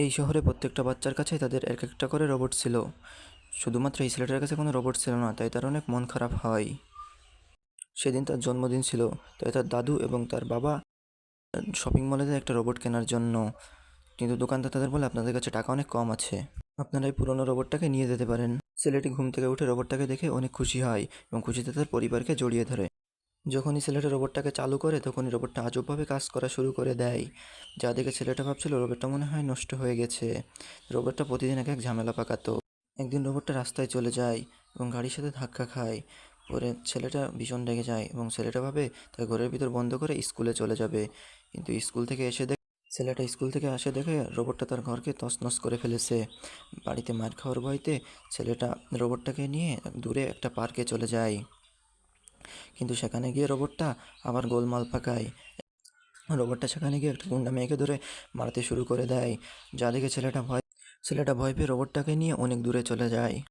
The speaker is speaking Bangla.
এই শহরে প্রত্যেকটা বাচ্চার কাছেই তাদের এক একটা করে রোবট ছিল। শুধুমাত্র এই ছেলেটার কাছে কোনো রোবট ছিল না, তাই তার অনেক মন খারাপ হয়। সেদিন তার জন্মদিন ছিল, তাই তার দাদু এবং তার বাবা শপিং মলে যায় একটা রোবট কেনার জন্য। কিন্তু দোকানদার তাদের বলে, আপনাদের কাছে টাকা অনেক কম আছে, আপনারা এই পুরোনো রোবটটাকে নিয়ে যেতে পারেন। ছেলেটি ঘুম থেকে উঠে রোবটটাকে দেখে অনেক খুশি হয় এবং খুশিতে তার পরিবারকে জড়িয়ে ধরে। যখনই ছেলেটা রোবটটাকে চালু করে, তখনই রোবটটা আজবভাবে কাজ করা শুরু করে দেয়, যা দেখে ছেলেটা ভাবছিল রোবটটা মনে হয় নষ্ট হয়ে গেছে। রোবটটা প্রতিদিন এক এক ঝামেলা পাকাতো। একদিন রোবটটা রাস্তায় চলে যায় এবং গাড়ির সাথে ধাক্কা খায়। পরে ছেলেটা ভীষণ রেগে যায় এবং ছেলেটা ভাবে তার ঘরের ভিতর বন্ধ করে স্কুলে চলে যাবে। কিন্তু স্কুল থেকে আসে দেখে রোবটটা তার ঘরকে তছনছ করে ফেলেছে। বাড়িতে মার খাওয়ার ভয়তে ছেলেটা রোবটটাকে নিয়ে দূরে একটা পার্কে চলে যায়। কিন্তু সেখানে গিয়ে রোবটটা আবার গোলমাল পাকায়। রোবটটা সেখানে গিয়ে একটা গুন্ডা মেয়েকে ধরে মারতে শুরু করে দেয়, যা দেখে ছেলেটা ভয় পেয়ে রোবটটাকে নিয়ে অনেক দূরে চলে যায়।